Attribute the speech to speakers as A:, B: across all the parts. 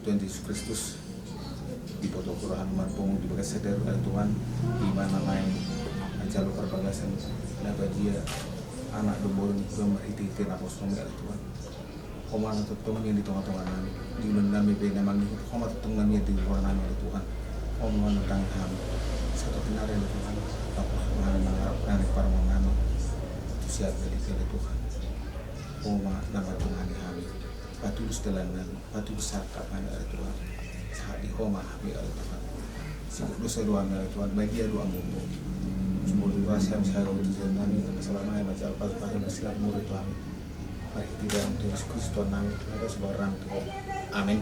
A: Tuhan Yesus Kristus di foto Quran marpung di bekas sadar Tuhan di mana main jalur perbagasan naga dia anak dombolon itu merhitikan apostol Tuhan komando tutong yang di tengah-tengah nami di nami bena mami komando tutong nami di luar nami Tuhan komando tang kami satu benar yang Tuhan apostol mengharapkan para menganut siap dari Tuhan komando nama Tuhan kami batu setelan nami batu besar kapan ada Tuhan saat di koma kami ada Tuhan sibuk dosa doa dari Tuhan bagi dia doa mu semua durasi yang saya lakukan di dalam nami keselamatan baca al-fatihah bersilat murid Tuhan baik di dalam Yesus Kristus Tuhan nami kita sebarang Tuhan amin.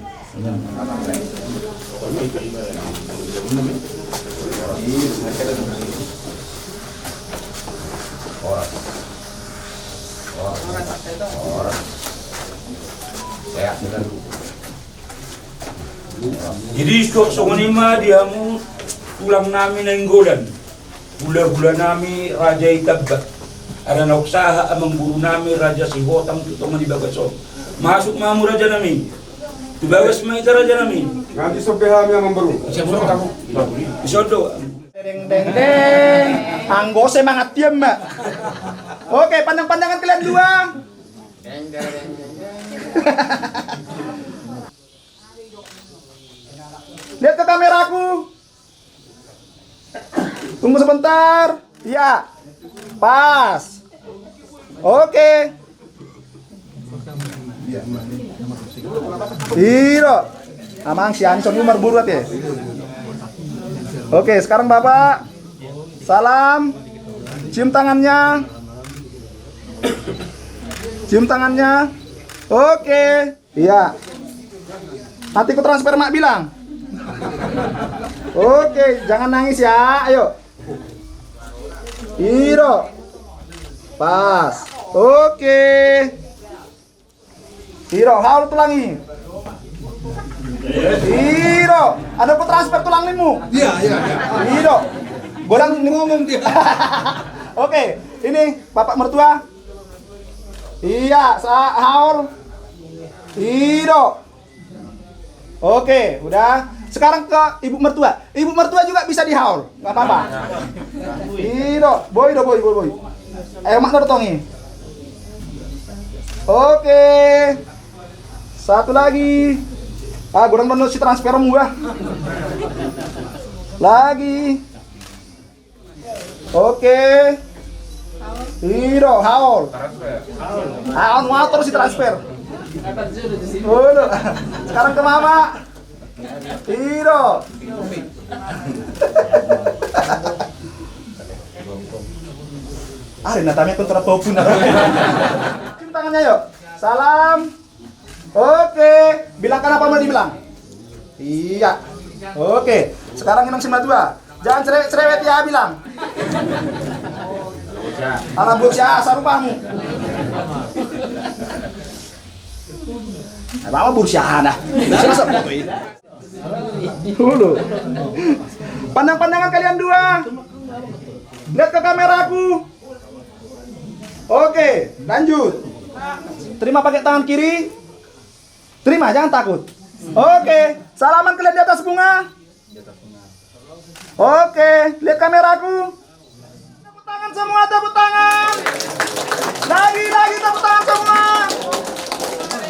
B: Jadi songonima diamu tulang nami na inggolan gula-gula nami Raja Itabba ada nauksaha amang guru nami Raja Sihotang tutungan di Bagason masuk mamu Raja nami tubagas maita Raja nami
C: Nanti sobeha mi amang baru.
B: isodo
D: Deng deng deng, anggo semangat diam mbak. Oke, pandang-pandangan kalian dua. Lihat ke kameraku. Tunggu sebentar. Iya. Pas. Oke. Iro. Amang si Anson ini umur buruat ya. Oke, sekarang Bapak salam. Cium tangannya. Cium tangannya. Oke. Iya. Nanti ku transfer mak bilang. Oke, jangan nangis ya. Ayo. Iro. Pas. Oke. Iro, haul tulangi. Iro, ada ku transfer tulang limu.
C: Iya.
D: Iro. Gorang ngomong dia. Oke, ini bapak mertua. Iya, haul. Iro. Oke, udah. Sekarang ke ibu mertua. Ibu mertua juga bisa dihaul, nggak apa-apa. Iro, boy. Ayo mak nortongi. Oke. Satu lagi. Kurang menurut si transfermu gua. Lagi. Oke. Iro, haul. Haul motor si transfer. Udah. Sekarang ke mama. Iro. Natanya kontra popun. Cium tangannya yuk. Salam. Oke, bilangkan apa mau dibilang? Iya. Oke, sekarang minum sima dua. Jangan cerewet ya bilang. Alam bursa sarupahmu. Apa bursa dah? Selesai foto ini. Dulu. Pandang-pandangan kalian dua. Lihat ke kameraku. Oke, lanjut. Terima pakai tangan kiri. Terima, jangan takut. Oke, salaman kalian di atas bunga. Oke, lihat kameraku. Tepuk tangan semua, tepuk tangan. Lagi, tepuk tangan semua.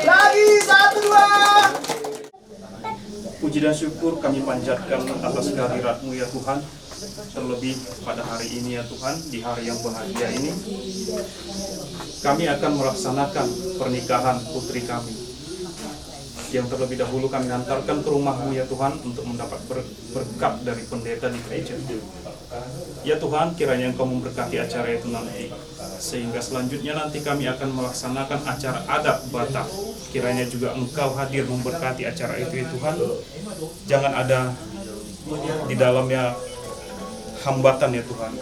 D: Lagi, 1, 2.
E: Puji dan syukur kami panjatkan atas kehadirat-Mu ya Tuhan. Terlebih pada hari ini ya Tuhan, di hari yang bahagia ini, kami akan melaksanakan pernikahan putri kami. Yang terlebih dahulu kami hantarkan ke rumah-Mu ya Tuhan untuk mendapat berkat dari pendeta di gereja. Ya Tuhan, kiranya Engkau memberkati acara itu nanti, sehingga selanjutnya nanti kami akan melaksanakan acara adat Batak. Kiranya juga Engkau hadir memberkati acara itu ya Tuhan. Jangan ada di dalamnya hambatan ya Tuhan.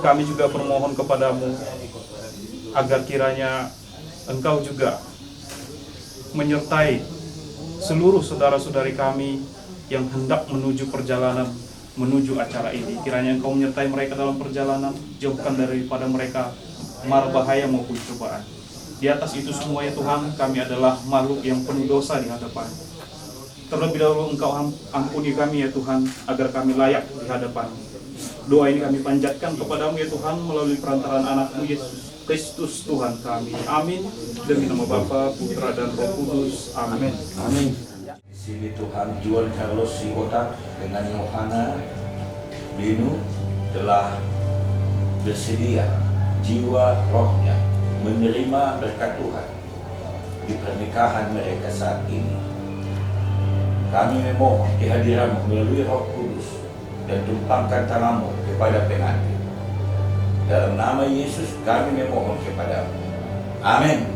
E: Kami juga bermohon kepadamu agar kiranya Engkau juga menyertai seluruh saudara-saudari kami yang hendak menuju perjalanan, menuju acara ini. Kiranya Engkau menyertai mereka dalam perjalanan, jauhkan daripada mereka mara bahaya maupun cobaan. Di atas itu semua ya Tuhan, kami adalah makhluk yang penuh dosa di hadapan. Terlebih dahulu Engkau ampuni kami ya Tuhan, agar kami layak di hadapan. Doa ini kami panjatkan kepadamu ya Tuhan, melalui perantaraan anakmu Yesus Kristus Tuhan kami. Amin. Demi nama Bapa, Putra, dan Roh Kudus. Amin.
B: Amin. Di sini Tuhan Juan Carlos Sihotak dengan Yohana Linu telah bersedia jiwa rohnya menerima berkat Tuhan di pernikahan mereka saat ini. Kami memohon kehadiranmu melalui Roh Kudus dan tumpangkan tanganmu kepada pengantin. Dalam nama Yesus kami memohon kepadamu. Amin.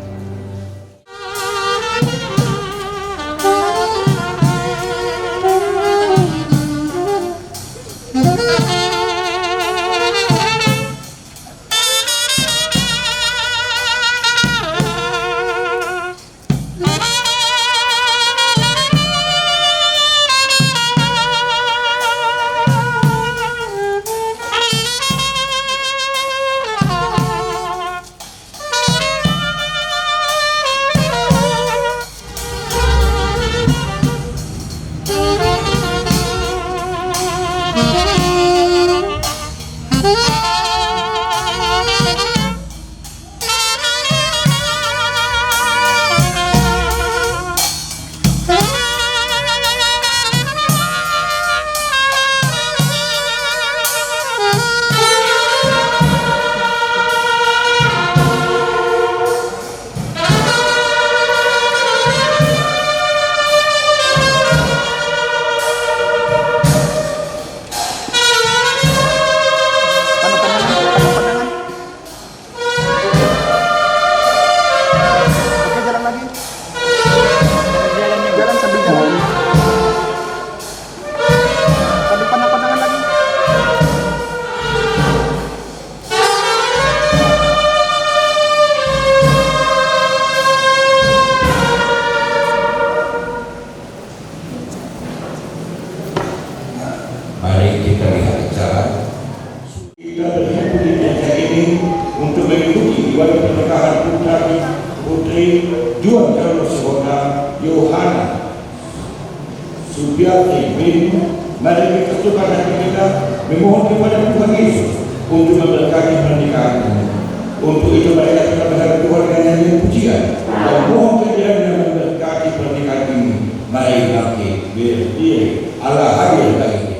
B: Mari kita lihat acara. Kita berkumpul di desa ini untuk mengikuti ibadah pernikahan putra putri Juan Carlos Sihotak Yohana Subiati bin. Mari kita tukar hati kita memohon kepada Tuhan Yesus untuk memberkati pernikahan ini. Untuk itu mereka kita berharap Tuhan dengan nyanyian pujian dan mohon kiranya memberkati pernikahan ini. Mari kita berdiri. Allah hadir bagi kita.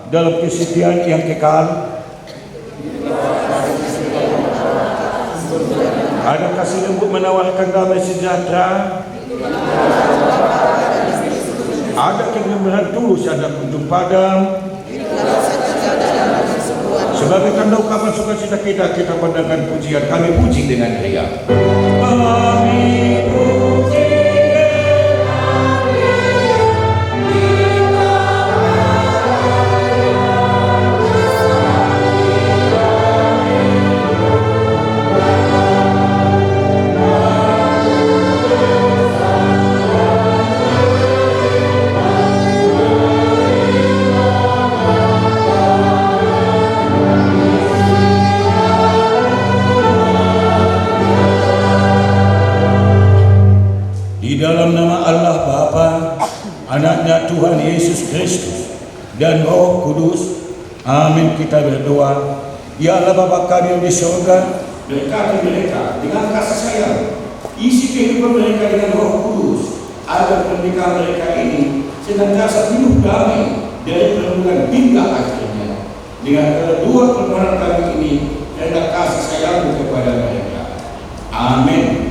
B: Dalam kesetiaan yang kekal, ada kasih lembut menawarkan damai sejahtera, ada kegembiraan tulus ada kunjung padam. Sebagai tanda ungkapan sukacita kita pandangkan pujian kami puji dengan riang. Amin. Di dalam nama Allah Bapa, Anaknya Tuhan Yesus Kristus, dan Roh Kudus. Amin. Kita berdoa. Ya Allah Bapa kami yang di surga, berkati mereka dengan kasih sayang, isi kehidupan mereka dengan Roh Kudus, agar pernikahan mereka ini senantiasa hidup damai dari perlindungan hingga akhirnya. Dengan kedua permohonan kami ini, hendak kasih sayang kepada mereka. Amin.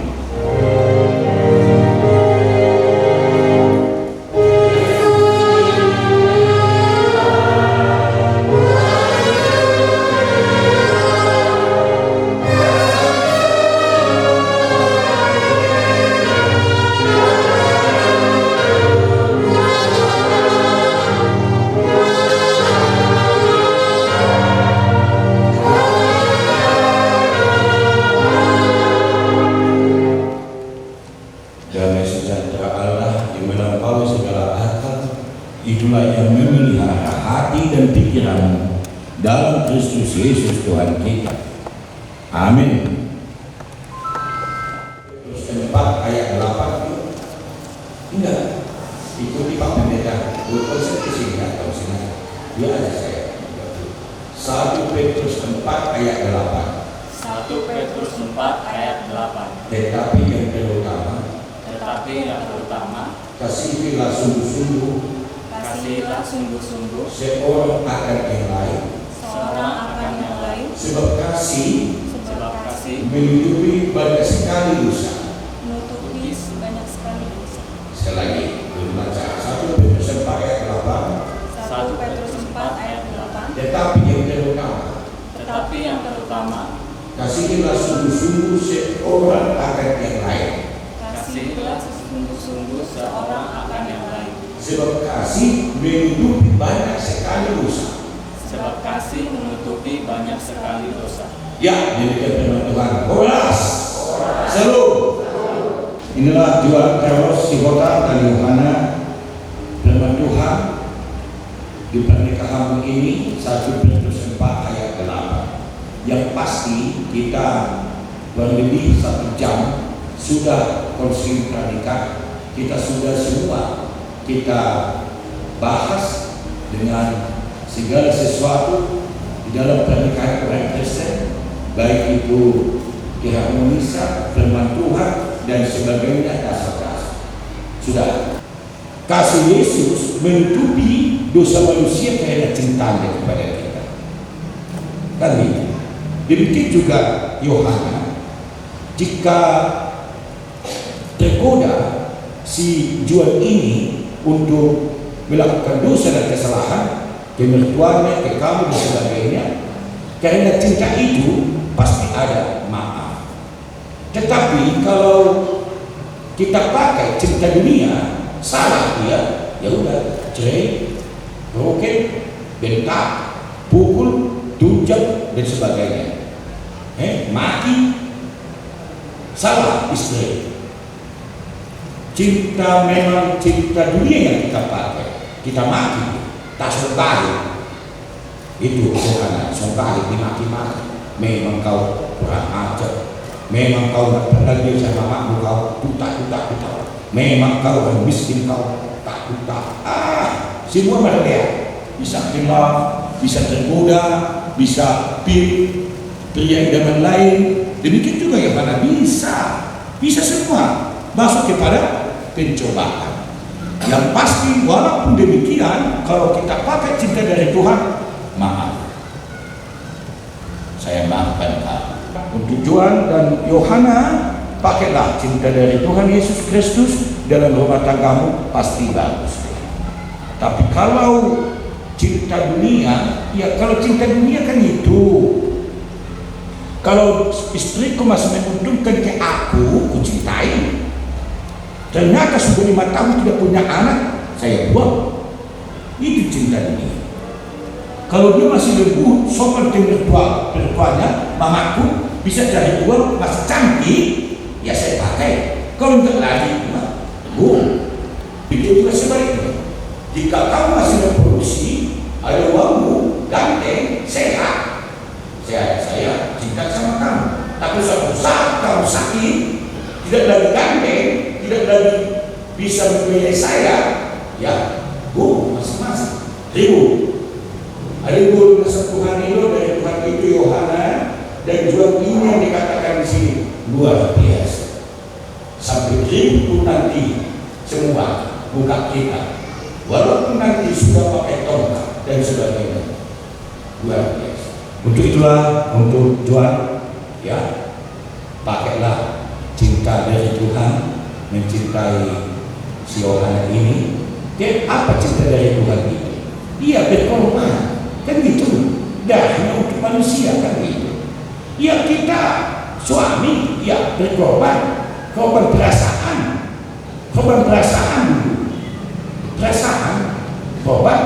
F: Damai sejahtera Allah yang melampaui segala akal, itulah yang memelihara hati dan pikiranmu dalam Kristus Yesus Tuhan kita. Amin. Terus 4 ayat 8. Enggak, ikuti Pak Pendeta. Berkonsen ke sini atau sini. Dia ada saya. 1 Petrus 4 ayat 8.
G: 1 Petrus 4 ayat 8.
F: Tetapi yang terutama, kasihilah sungguh-sungguh seorang akan yang lain. Sebab kasih menutupi banyak sekali dosa. Sekali lagi, membaca 1 Petrus 4 ayat 8.
G: 1 Petrus 4 ayat 8.
F: Tetapi yang terutama, kasihilah sungguh-sungguh seorang akan yang lain. Sebab kasih menutupi banyak sekali dosa. Ya, demikian firman Tuhan. Bolas. Shalom. Inilah Juan Carlos Sihota dan Yohana, firman Tuhan di pernikahan ini 1 Petrus 4 ayat 8. Yang pasti kita berlebih 1 jam sudah konsili pranikah. Kita sudah semua kita bahas dengan segala sesuatu di dalam pernikahan orang Kristen, baik itu keharmonisan, firman Tuhan dan sebagainya, dasar-dasar. Sudah. Kasih Yesus menutupi dosa manusia karena cintanya kepada kita. Kan itu. Demikian juga Yohana, jika tergoda si jual ini untuk melakukan dosa dan kesalahan ke mertuanya, ke kamu dan sebagainya, karena cinta itu pasti ada maaf. Tetapi kalau kita pakai cinta dunia, salah dia, ya udah, cerai, roket, bentak, pukul, tunjak dan sebagainya. Mati, salah istri. Cinta memang cinta dunia yang kita pakai, kita mati, tak songkahi. Itu bukan songkahi, dimaki-maki. Memang kau kurang ajar, memang kau tak pernah dia sama makmu, kau tutak. Memang kau orang miskin, kau tak tutak. Semua mereka bisa kenal, bisa tergoda, bisa pria idaman lain. Demikian juga yang mana bisa semua masuk kepada pencobaan. Yang pasti walaupun demikian, kalau kita pakai cinta dari Tuhan, maaf, saya maafkan kamu. Untuk Johan dan Yohana, pakailah cinta dari Tuhan Yesus Kristus dalam rumah tanggamu, pasti bagus. Tapi kalau cinta dunia, ya kalau cinta dunia kan itu, kalau istriku masih menguntungkan ke aku cintai. Ternyata sudah 5 tahun tidak punya anak, saya buang. Itu cinta dunia. Kalau dia masih lembut, sopan ke mertuanya, mamaku bisa cari uang, masih cantik, ya saya pakai. Kalau enggak lagi, itu juga sebaliknya. Jika kamu masih berproduksi, ada uangmu, ganteng, sehat, saya cinta sama kamu. Tapi suatu saat kamu sakit, tidak lagi ganteng, tidak lagi bisa membiayai saya, ya, masing-masing ribut. Ada guru Tuhan itu dari Tuhan itu Yohana dan juga ini yang dikatakan di sini luar biasa. Sampai ribut nanti semua buka kita, walaupun nanti sudah pakai tongkat dan sebagainya, luar biasa. Untuk itulah, untuk Tuhan, ya, pakailah cinta dari Tuhan, mencintai si Yohana ini. Dan apa cinta dari Tuhan itu? Dia berkorban, kan gitu. Darahnya untuk manusia, kan gitu. Ya kita suami, ya berkorban, korban perasaan korban,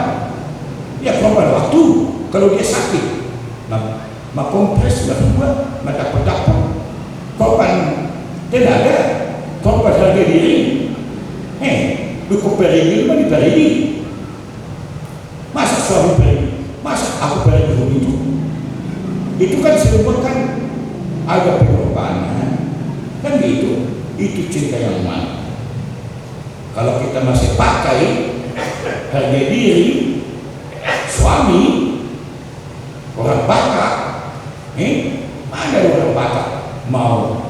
F: ya korban waktu. Kalau dia sakit, kompres, buat, dapat korban tenaga, korban harga harga diri. Duku perigi mana perigi? Masa suami perigi? Masa aku pergi dulu itu? Itu kan semua kan ada pengorbanan, kan gitu. Itu cinta yang mana? Kalau kita masih pakai harga diri, suami orang Batak, mana orang Batak mau?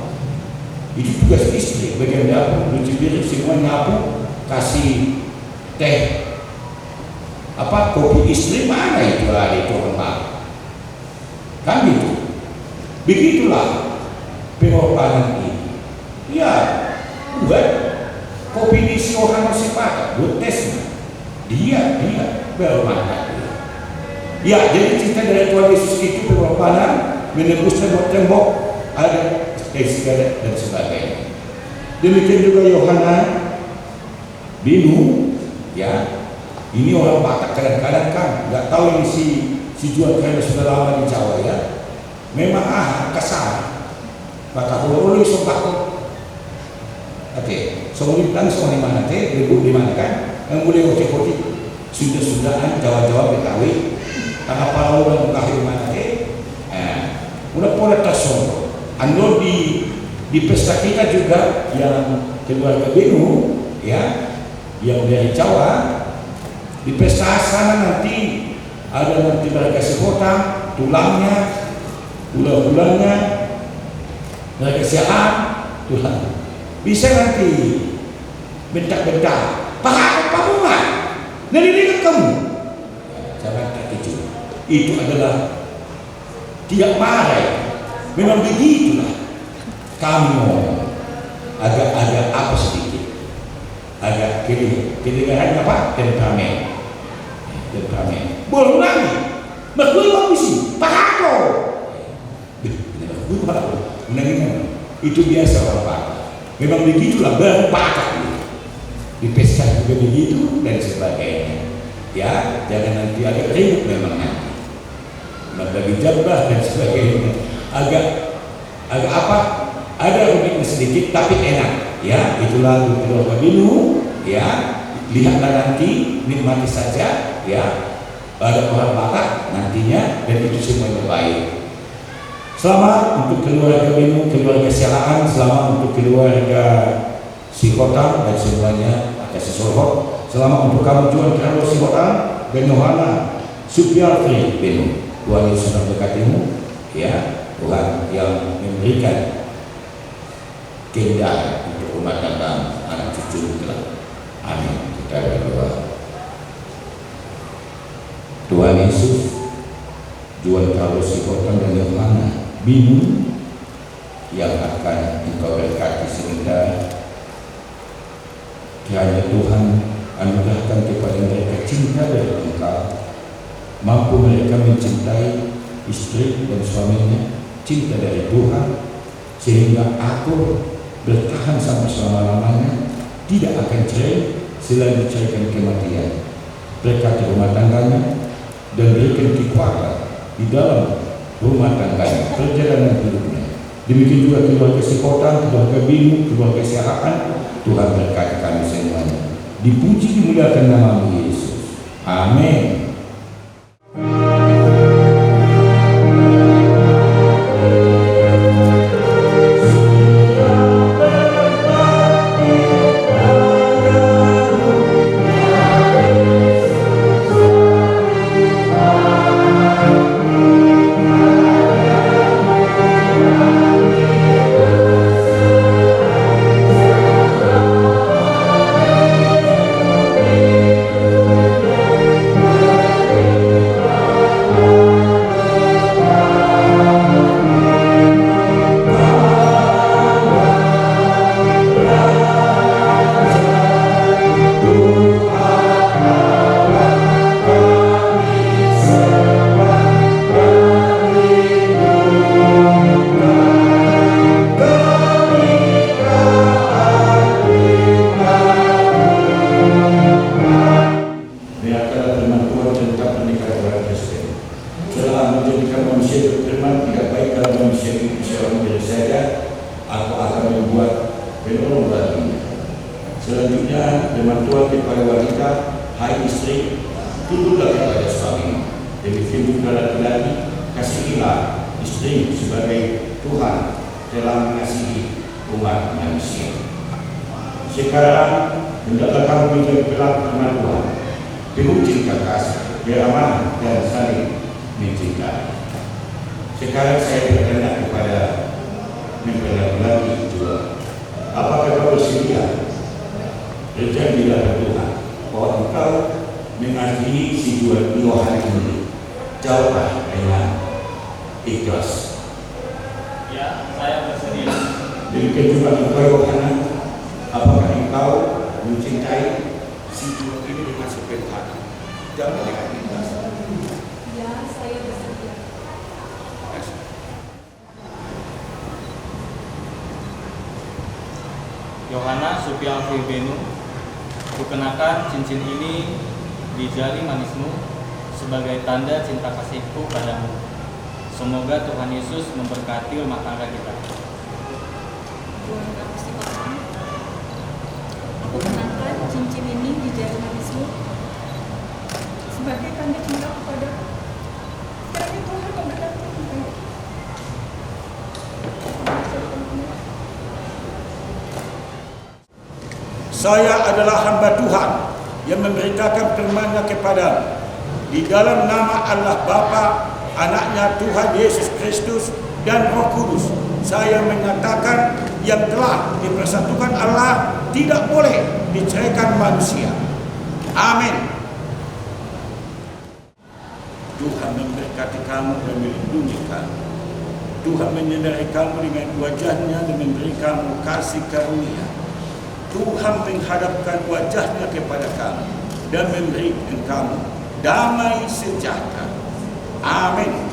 F: Itu tugas istri, bagian dapur, cuci piring, semua nyapu, kasih teh, kopi istri, mana itu ada itu orang Batak? Kan gitu. Begitulah pengorbanan ini. Ya, buat kopi diisi orang masih Batak, buat tesnya. Dia bermanfaat. Ya, jadi cerita dari Tuhan Yesus itu pengorbanan, menembus tembok-tembok, ada segala dan sebagainya. Demikian juga Yohanan Binu, ya, ini orang Batak kadang-kadang kan nggak tahu ini si jual karena sudah lama di Jawa ya. Memang kasar. Batak ulur sobat. Oke, soalnya soalnya mana teh, di mana kan? Yang boleh kopi sudah-sudahan Jawa-Jawa Betawi. Tanah Palau dan kahir mana teh? Udah pola tasong. Ando di pesta kita juga yang keluarga Binu, ya, yang dari Jawa, di pesta sana nanti ada nanti mereka sekotang, tulangnya, ulah-ulahnya, mereka siap, tulang. Bisa nanti bentak-bentak, apa bunga? Dari kamu, jangan terkejut. Itu adalah tidak marah. Memang begitulah kami mau agak apa sedikit, agak kedengaran apa? Temperamen. Boleh lagi, berkuih sih, pahako. Itu biasa orang Batak. Memang begitulah berbakat di pesta juga begitu dan sebagainya. Ya, jangan nanti agak ribut memang nanti. Bagi jabah dan sebagainya. Agak apa? Ada rumitnya sedikit tapi enak. Ya, itulah keluarga Binu. Ya, lihatlah nanti, nikmati saja. Ya, ada orang Batak nantinya dan itu semuanya baik. Selamat untuk keluarga Binu, keluarga Sialaan, selamat untuk keluarga Sikotang dan semuanya ada Sisolhot. Selamat untuk kamu Juan Carlo Sikotang dan Yohana Supiartri Binu. Tuhan Yesus memberkatimu, ya, Tuhan yang memberikan keindahan untuk rumah tangga anak cucu kita. Amin. Kita berdoa. Tuhan Yesus, Juan Carlo Sikotang dan Yohana Binu yang akan Engkau berkati sebentar, kiranya Tuhan anugerahkan kepada mereka cinta dari Engkau, mampu mereka mencintai istri dan suaminya, cinta dari Tuhan, sehingga aku bertahan sampai selama-lamanya, tidak akan cerai selain dicarikan kematian. Berkati rumah tangganya dan berikan kekuatan di dalam rumah tangganya, perjalanan hidupnya. Demikian juga keluarga Sikotang, keluarga Binu, keluarga Siahaan. Tuhan berkati kami semuanya. Dipuji dimuliakan nama Yesus. Amin. Selanjutnya, firman Tuhan kepada wanita, hai istri, tunduklah kepada suami. Demikian juga laki-laki, kasihilah istri sebagai Tuhan telah mengasihi umat manusia. Sekarang, hendaklah kamu menjadi pelaku firman Tuhan, penuh cinta kasih, beramanah dan saling mencintai. Sekarang saya bertanya kepada mempelai laki juga, apakah kau bersedia? Berjanjilah Tuhan bahwa engkau mengasihi si dua hari ini. Jawablah dengan ikhlas.
G: Ya, saya bersedia.
F: Demikian juga engkau Yohana, apakah engkau mencintai si dua ini dengan sepenuh hati? Jawablah dengan ikhlas.
H: Ya, saya bersedia.
G: Yohana Supianti Benu, kukenakan cincin ini di jari manismu sebagai tanda cinta kasihku padamu. Semoga Tuhan Yesus memberkati rumah tangga kita.
H: Tuhan kasih Tuhan. Aku kenakan cincin ini di jari manismu sebagai tanda cinta kepadamu. Kiranya Tuhan memberkati kita.
F: Saya adalah hamba Tuhan yang memberitakan firman-Nya kepadamu. Di dalam nama Allah Bapa, Anaknya Tuhan Yesus Kristus dan Roh Kudus, saya menyatakan yang telah dipersatukan Allah tidak boleh diceraikan manusia. Amin. Tuhan memberkati kamu dan melindungi kamu. Tuhan menyinari kamu dengan wajah-Nya dan memberi kamu kasih karunia. Tuhan menghadapkan wajah-Nya kepada kamu dan memberikan kamu damai sejahtera. Amin.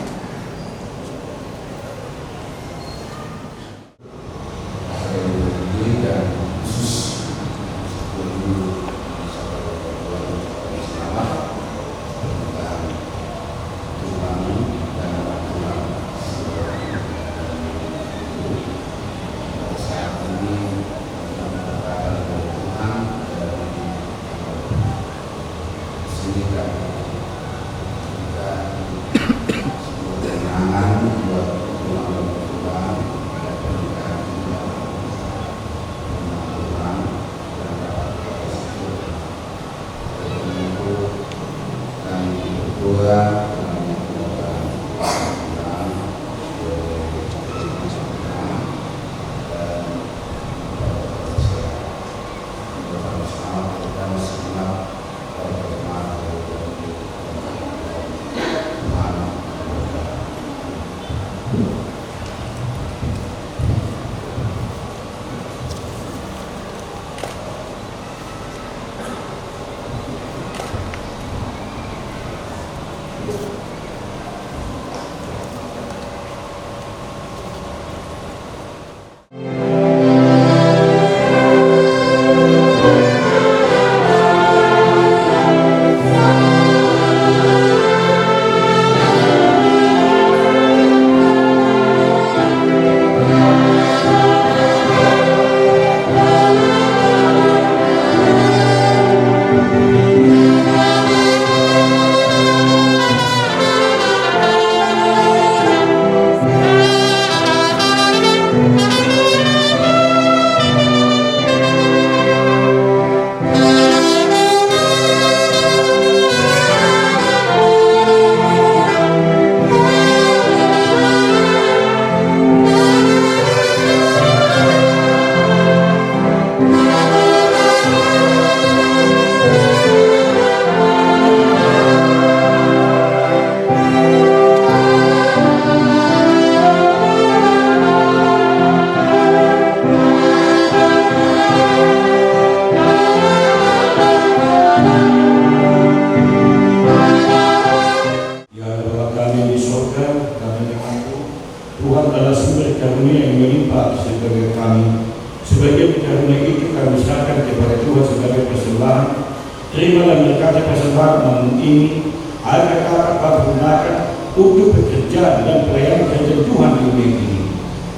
F: Terimalah berkat persembahan ini agar dapat kau gunakan untuk bekerja dan pelayanan kerja Tuhan di dunia ini.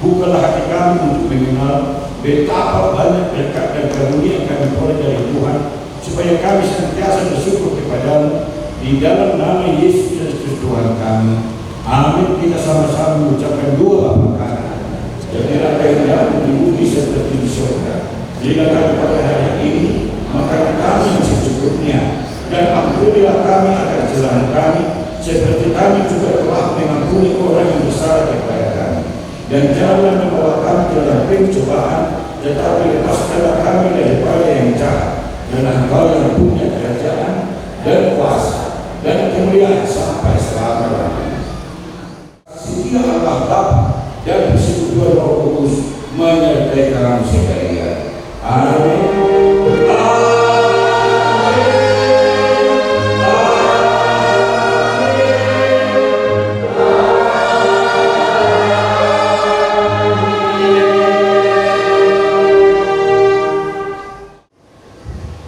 F: Bukalah hati kami untuk mengenal betapa banyak berkat dan karunia yang kami peroleh dari Tuhan, supaya kami senantiasa bersyukur kepadamu di dalam nama Yesus Kristus Tuhan kami. Amin. Kita sama-sama mengucapkan dua perkara. Jadilah kehendakmu di bumi seperti di surga. Berilah pada hari ini makanan kami yang secukupnya, dan ampunilah kami akan kesalahan kami, seperti kami juga telah mengampuni orang yang bersalah kepada kami. Dan janganlah membawa kami ke dalam pencobaan, tetapi lepaskanlah kami daripada yang jahat. Dan Engkau yang punya kerajaan dan kuasa dan kemuliaan sampai selama-lamanya. Setia Allah Bapa dan persekutuan Roh Kudus menyertai kamu sekalian. Amin.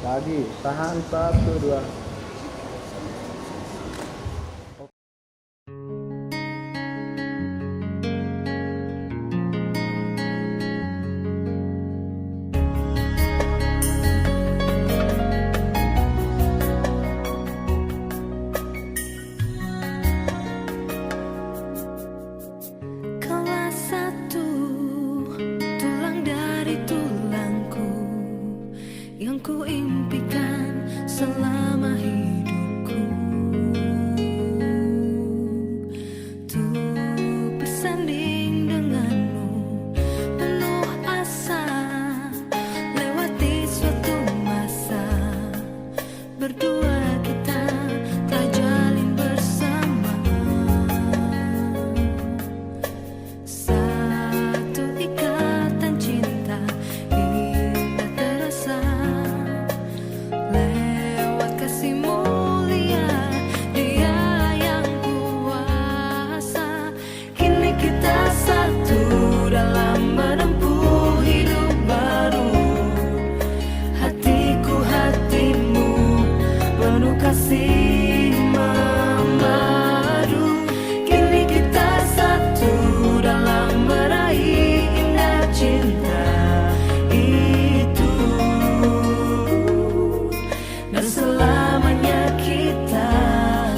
D: Lagi, tahan 1, 2.
I: Kaulah satu tulang dari tulangku yang ku impikan selama hidupku, untuk bersanding denganmu penuh asa, lewati suatu masa berdua kita telah jalin bersama. Satu ikatan cinta indah terasa, lewat kasih mulia Dia yang kuasa. Kini kita satu dalam menempuh hidup baru. Hatiku hatimu penuh kasih memadu. Kini kita satu dalam meraih indah cinta itu, dan selamanya kita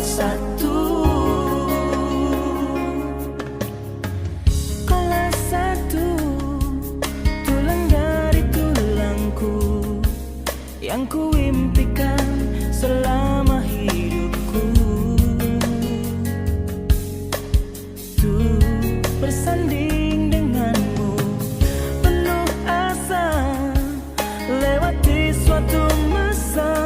I: satu. Kaulah satu tulang dari tulangku yang ku impikan selama hidupku, untuk bersanding denganmu penuh asa, lewati suatu masa